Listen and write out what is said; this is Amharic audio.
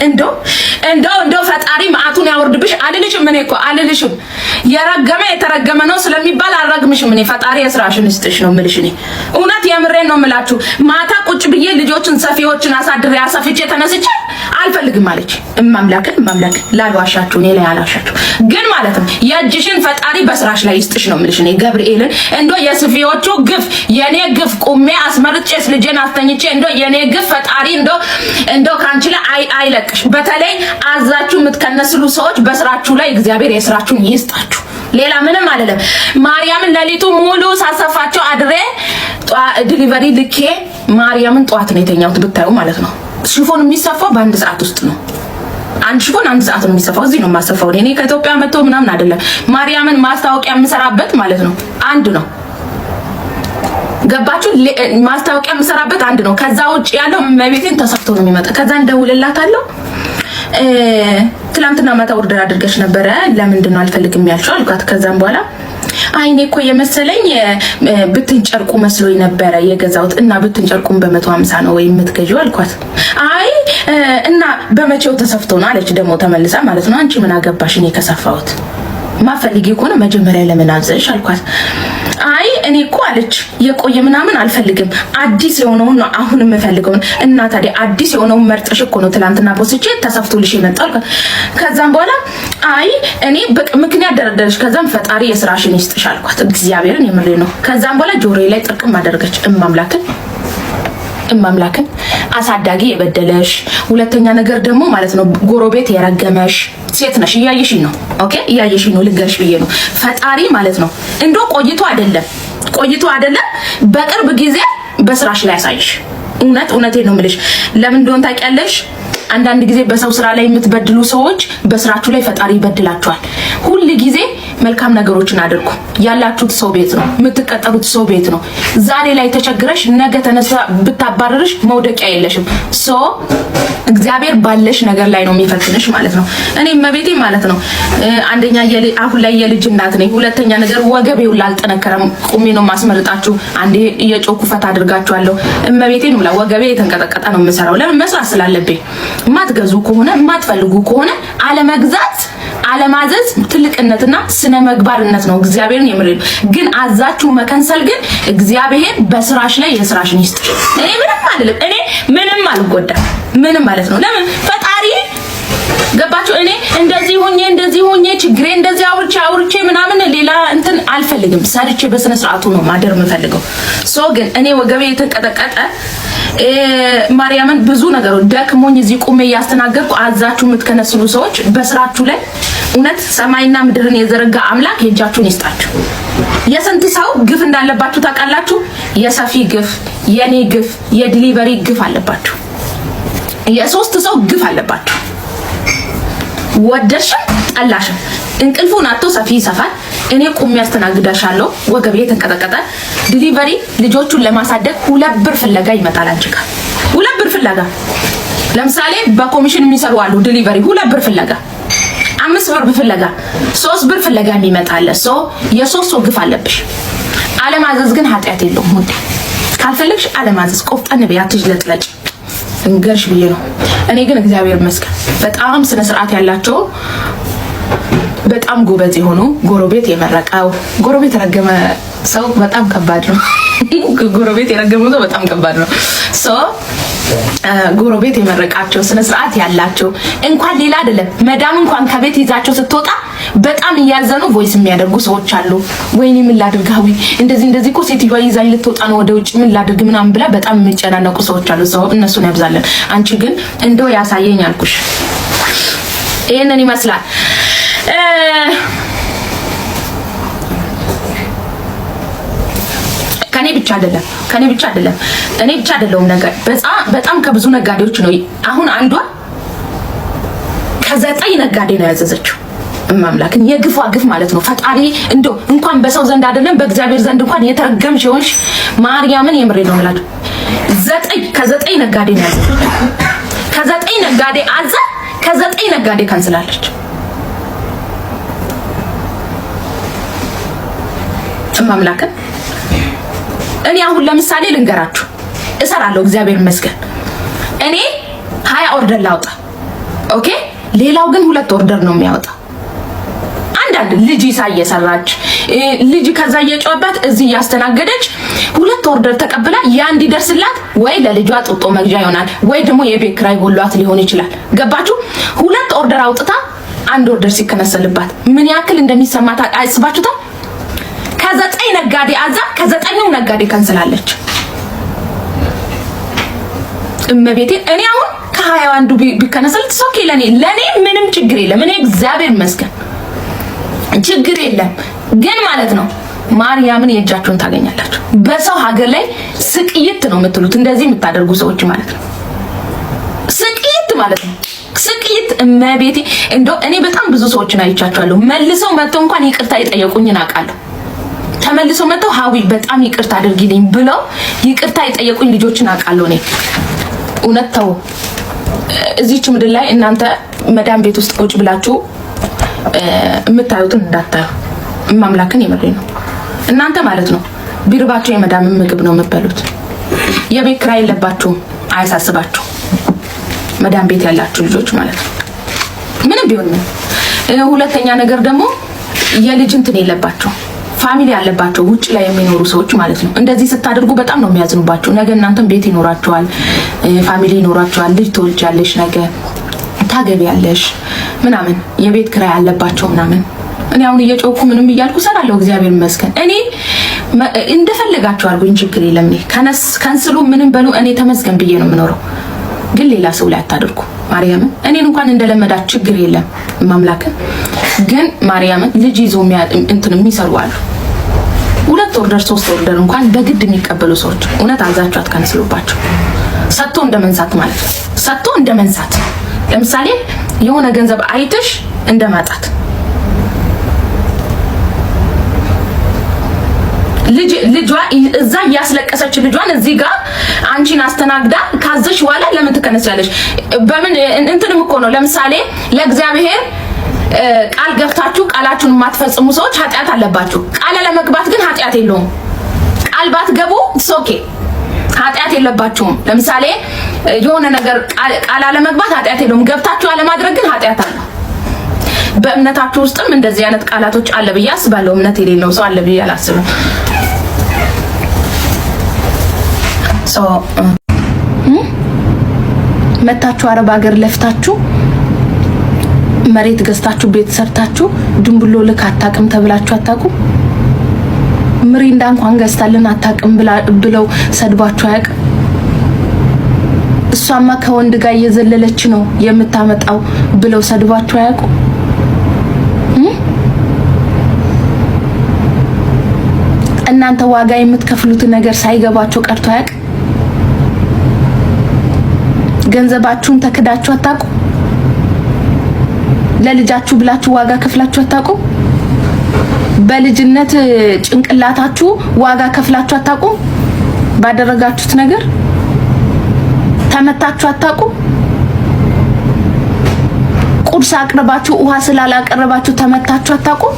እንዶ ፈጣሪ ማአቱን ያወርድብሽ አልልሽም። እኔ እኮ አልልሽም። የረገመ የተረገመ ነው ስለሚባል አልረግምሽም። እኔ ፈጣሪ የስራሽን ይስጥሽ ነው የምልሽ። እኔ እውነት የምሬን ነው የምላችሁ። ማታ ቁጭ ብዬ ልጆችን ሰፊዎችን አሳድሬ አሰፍቼ ተነስቼ አልፈልግም አለች። ማምላክ ላልዋሻችሁ እኔ ላይ አላሻችሁ ግን ማለት ነው የእጅሽን ፈጣሪ በስራሽ ላይ ይስጥሽ ነው የምልሽ። እኔ ገብርኤልን እንዶ የሰፊዎቹ ግፍ የኔ ግፍ ቁሜ አስመርጬስ ልጄን አስተኝቼ እንዶ የኔ ግፍ ፈጣሪ እንዶ ካንቺ ላይ አይለቅሽ። በተለይ አዛችሁ የምትከነስሉ ሰዎች በስራችሁ ላይ እግዚአብሔር የስራችሁን ይስጣችሁ። ሌላ ምንም አይደለም። ማርያምን ለሊቱ ሙሉ ሳሰፋቸው አድሬ ዲሊቨሪ ልኬ ማርያምን ጧት ነው የተኛሁት ብታዩ ማለት ነው። ሽፎን የሚሰፋው በአንድ ሰዓት ውስጥ ነው። አንድ ሽፎን አንድ ሰዓት ነው የሚሰፋው። እዚህ ነው የማሰፋው እኔ ከኢትዮጵያ መጥቶ ምናምን አይደለም። ማርያምን ማስታወቂያ የምሰራበት ማለት ነው አንድ ነው። ገባችሁ? ማስታወቂያ የምሰራበት አንድ ነው። ከዛ ውጭ ያለው መቤቴን ተሰፍቶ ነው የሚመጣ። ከዛ እንደውልላታለሁ። ትላንትና ማታ ኦርደር አድርገሽ ነበረ ለምንድን ነው አልፈልግም ያልሽው አልኳት። ከዛም በኋላ አይኔ እኮ የመሰለኝ ብትን ጨርቁ መስሎኝ ነበረ የገዛሁት እና ብትን ጨርቁን በ150 ነው ወይ የምትገዢው አልኳት። አይ እና በመቼው ተሰፍቶ ነው አለች። ደግሞ ተመልሳ ማለት ነው አንቺ ምን አገባሽ እኔ ከሰፋሁት ማፈልጊ ከሆነ መጀመሪያ ለምን አዘሽ አልኳት። አይ እኔ እኮ አለች የቆየ ምናምን አልፈልግም አዲስ የሆነውን ነው አሁን የምፈልገው። እና ታዲያ አዲስ የሆነውን መርጠሽ እኮ ነው ትላንትና ቦስቼ ተሰፍቶልሽ የመጣው። ከዛም በኋላ አይ እኔ ምክንያት ደረደረሽ። ከዛም ፈጣሪ የስራሽን ይስጥሽ አልኳት። እግዚአብሔርን የምሬ ነው። ከዛም በኋላ ጆሮዬ ላይ ጥርቅም አደረገች። እማምላክን አሳዳጊ የበደለሽ፣ ሁለተኛ ነገር ደግሞ ማለት ነው ጎረቤት የረገመሽ ሴት ነሽ። እያየሽኝ ነው። ኦኬ እያየሽኝ ነው። ልንገርሽ ብዬ ነው ፈጣሪ ማለት ነው እንዶ ቆይቶ አይደለም በቅርብ ጊዜ በስራሽ ላይ ያሳይሽ። እውነቴን ነው የምልሽ። ለምን እንደሆነ ታውቂያለሽ? አንዳንድ ጊዜ በሰው ስራ ላይ የምትበድሉ ሰዎች በስራችሁ ላይ ፈጣሪ ይበድላችኋል። ሁሉ ጊዜ መልካም ነገሮችን አድርጉ። ያላችሁት ሰው ቤት ነው፣ የምትቀጠሩት ሰው ቤት ነው። ዛሬ ላይ ተቸግረሽ ነገ ተነሳ ብታባረርሽ መውደቂያ የለሽም። እግዚአብሔር ባለሽ ነገር ላይ ነው የሚፈትንሽ ማለት ነው። እኔ መቤቴ ማለት ነው አንደኛ አሁን ላይ የልጅ እናት ነኝ። ሁለተኛ ነገር ወገቤው ላልጠነከረም ቁሜ ነው ማስመርጣችሁ። አንዴ የጮኩ ፈታ አድርጋችኋለሁ። መቤቴ ነው ወገቤ የተንቀጠቀጠ ነው የምሰራው። ለምን መስራት ስላለብኝ። ማትገዙ ከሆነ ማትፈልጉ ከሆነ አለመግዛት አለማዘዝ ትልቅነትና ስነ ምግባርነት ነው። እግዚአብሔርን የምሬን ግን አዛችሁ መከንሰል ግን እግዚአብሔር በስራሽ ላይ የስራሽን ይስጥ። እኔ ምንም አይደለም። እኔ ምንም አልጎዳም። ምንም ማለት ነው። ለምን ፈጣሪ ገባችሁ? እኔ እንደዚህ ሆኜ ችግሬ እንደዚህ አውርቼ ምናምን ሌላ እንትን አልፈልግም። ሰርቼ በስነ ስርዓቱ ነው ማደር የምፈልገው። ግን እኔ ወገቤ የተቀጠቀጠ ማርያምን ብዙ ነገሮች ደክሞኝ እዚህ ቁሜ ያስተናገርኩ አዛችሁ የምትከነስሉ ሰዎች በስራችሁ ላይ እውነት ሰማይና ምድርን የዘረጋ አምላክ የእጃችሁን ይስጣችሁ። የስንት ሰው ግፍ እንዳለባችሁ ታውቃላችሁ? የሰፊ ግፍ፣ የኔ ግፍ፣ የዲሊቨሪ ግፍ አለባችሁ። የሶስት ሰው ግፍ አለባችሁ። ወደሽም ጠላሽም እንቅልፉን አጥቶ ሰፊ ይሰፋል። እኔ ቁሜ ያስተናግዳሻለሁ። ወገቤ ተንቀጠቀጠ። ዲሊቨሪ ልጆቹን ለማሳደግ 2 ብር ፍለጋ ይመጣል። አንቺ ጋር 2 ብር ፍለጋ። ለምሳሌ በኮሚሽን የሚሰሩ አሉ። ዲሊቨሪ 2 ብር ፍለጋ፣ 5 ብር ፍለጋ፣ 3 ብር ፍለጋ የሚመጣለ። የሶስት ሰው ግፍ አለብሽ። አለማዘዝ ግን ኃጢአት የለውም። ሙዴ ካልፈለግሽ አለማዘዝ ቆፍጠን በይ፣ አትጅለጥለጭ። እንገርሽ ብዬ ነው። እኔ ግን እግዚአብሔር ይመስገን በጣም ስነ ስርዓት ያላቸው በጣም ጎበዝ የሆኑ ጎረቤት የመረቀው ጎረቤት የረገመ ሰው በጣም ከባድ ነው። ጎረቤት የረገመ ሰው በጣም ከባድ ነው። ጎረቤት የመረቃቸው ስነ ስርዓት ያላቸው እንኳን ሌላ አይደለም መዳም እንኳን ከቤት ይዛቸው ስትወጣ በጣም እያዘኑ ቮይስ የሚያደርጉ ሰዎች አሉ። ወይኔ ምን ላድርጋዊ እንደዚህ እኮ ሴትዮዋ ይዛኝ ልትወጣ ነው ወደ ውጭ ምን ላድርግ ምናምን ብላ በጣም የሚጨናነቁ ሰዎች አሉ። እነሱን ያብዛለን። አንቺ ግን እንደው ያሳየኝ አልኩሽ። ይሄንን ይመስላል። ከኔ ብቻ አይደለም እኔ ብቻ አይደለሁም። ነገር በጣም ከብዙ ነጋዴዎች ነው። አሁን አንዷ ከ9 ነጋዴ ነው ያዘዘችው። ማምላክን የግፏ ግፍ ማለት ነው። ፈጣሪ እንደው እንኳን በሰው ዘንድ አይደለም በእግዚአብሔር ዘንድ እንኳን የተረገምሽ ይሆንሽ። ማርያምን የምሬ ነው ማለት ከ9 ነጋዴ ነው ያዘዘችው። ከ9 ነጋዴ አዘ ከ9 ነጋዴ ካንስላለች። ማምላክን እኔ አሁን ለምሳሌ ልንገራችሁ እሰራለሁ። እግዚአብሔር ይመስገን እኔ 20 ኦርደር ላውጣ ኦኬ። ሌላው ግን 2 ኦርደር ነው የሚያወጣ። አንዳንድ ልጅ እየሰራች ልጅ ከዛ እየጨዋባት እዚህ ያስተናገደች 2 ኦርደር ተቀብላ ያ እንዲደርስላት ወይ ለልጇ ጡጦ መግዣ ይሆናል ወይ ደግሞ የቤት ኪራይ ጎሏት ሊሆን ይችላል። ገባችሁ? 2 ኦርደር አውጥታ 1 ኦርደር ሲከነሰልባት ምን ያክል እንደሚሰማት አስባችሁታል? ከ9 ነጋዴ አዛ ከ9ኙ ነጋዴ ከንስላለች። እመቤቴ እኔ አሁን ከ21 ቢከነሰል ሶኬ ለኔ ምንም ችግር የለም። እኔ እግዚአብሔር ይመስገን ችግር የለም። ግን ማለት ነው ማርያምን የእጃችሁን ታገኛላችሁ። በሰው ሀገር ላይ ስቅይት ነው የምትሉት እንደዚህ የምታደርጉ ሰዎች ማለት ነው። ስቅይት ማለት ነው ስቅይት። እመቤቴ እንደው እኔ በጣም ብዙ ሰዎችን አይቻቸዋለሁ። መልሰው መጥተው እንኳን ይቅርታ የጠየቁኝን አውቃለሁ። ተመልሰው መጥተው ሀዊ በጣም ይቅርታ አድርጊልኝ ብለው ይቅርታ የጠየቁኝ ልጆችን አውቃለሁ። እኔ እውነት ተው እዚች ምድር ላይ እናንተ መዳም ቤት ውስጥ ቁጭ ብላችሁ የምታዩትን እንዳታዩ። ማምላክን የምሬ ነው። እናንተ ማለት ነው ቢርባችሁ የመዳም ምግብ ነው የምትበሉት። የቤት ኪራይ የለባችሁም፣ አያሳስባችሁ። መዳም ቤት ያላችሁ ልጆች ማለት ነው ምንም ቢሆን ምን። ሁለተኛ ነገር ደግሞ የልጅ እንትን የለባችሁ፣ ፋሚሊ ያለባቸው ውጭ ላይ የሚኖሩ ሰዎች ማለት ነው። እንደዚህ ስታደርጉ በጣም ነው የሚያዝኑባችሁ። ነገ እናንተም ቤት ይኖራችኋል፣ ፋሚሊ ይኖራችኋል፣ ልጅ ትወልጃለሽ፣ ነገ ታገቢያለሽ ምናምን፣ የቤት ኪራይ ያለባቸው ምናምን። እኔ አሁን እየጮኩ ምንም እያልኩ ሰራለሁ፣ እግዚአብሔር ይመስገን። እኔ እንደፈለጋችሁ አድርጉኝ፣ ችግር የለም። እኔ ከንስሉ ምንም በሉ፣ እኔ ተመስገን ብዬ ነው የምኖረው። ግን ሌላ ሰው ላይ አታድርጉ። ማርያምን እኔን እንኳን እንደለመዳችሁ ችግር የለም። ማምላክን ግን ማርያምን ልጅ ይዞ እንትን የሚሰሩ አሉ። 2 ኦርደር 3 ኦርደር እንኳን በግድ የሚቀበሉ ሰዎች እውነት አዛችሁ አትከንስሉባቸው። ሰጥቶ እንደመንሳት ማለት ነው። ሰጥቶ እንደመንሳት። ለምሳሌ የሆነ ገንዘብ አይተሽ እንደማጣት ልጇ እዛ ያስለቀሰች ልጇን እዚህ ጋር አንቺን አስተናግዳ ካዘሽ በኋላ ለምን ትከነስያለሽ? በምን እንትንም እኮ ነው። ለምሳሌ ለእግዚአብሔር ቃል ገብታችሁ ቃላችሁን የማትፈጽሙ ሰዎች ኃጢአት አለባችሁ። ቃል ለመግባት ግን ኃጢአት የለውም። ቃል ባትገቡ ሶኬ ኃጢአት የለባችሁም። ለምሳሌ የሆነ ነገር ቃል ለመግባት ኃጢአት የለውም። ገብታችሁ አለማድረግ ግን ኃጢአት አለ። በእምነታችሁ ውስጥም እንደዚህ አይነት ቃላቶች አለ ብዬ አስባለሁ። እምነት የሌለው ሰው አለ ብዬ አላስብም። መታችሁ አረብ ሀገር ለፍታችሁ መሬት ገዝታችሁ ቤት ሰርታችሁ ድንብሎ ልክ አታቅም ተብላችሁ አታቁም። ምሪንዳ እንኳን ገዝታልን አታቅም ብለው ሰድባችሁ አያውቅም። እሷማ ከወንድ ጋር እየዘለለች ነው የምታመጣው ብለው ሰድባችሁ አያውቁም። እናንተ ዋጋ የምትከፍሉት ነገር ሳይገባችሁ ቀርቶ አያውቅም። ገንዘባችሁን ተክዳችሁ አታውቁም። ለልጃችሁ ብላችሁ ዋጋ ከፍላችሁ አታውቁም። በልጅነት ጭንቅላታችሁ ዋጋ ከፍላችሁ አታውቁም። ባደረጋችሁት ነገር ተመታችሁ አታውቁም። ቁርስ አቅርባችሁ ውሃ ስላላቀረባችሁ ተመታችሁ አታውቁም።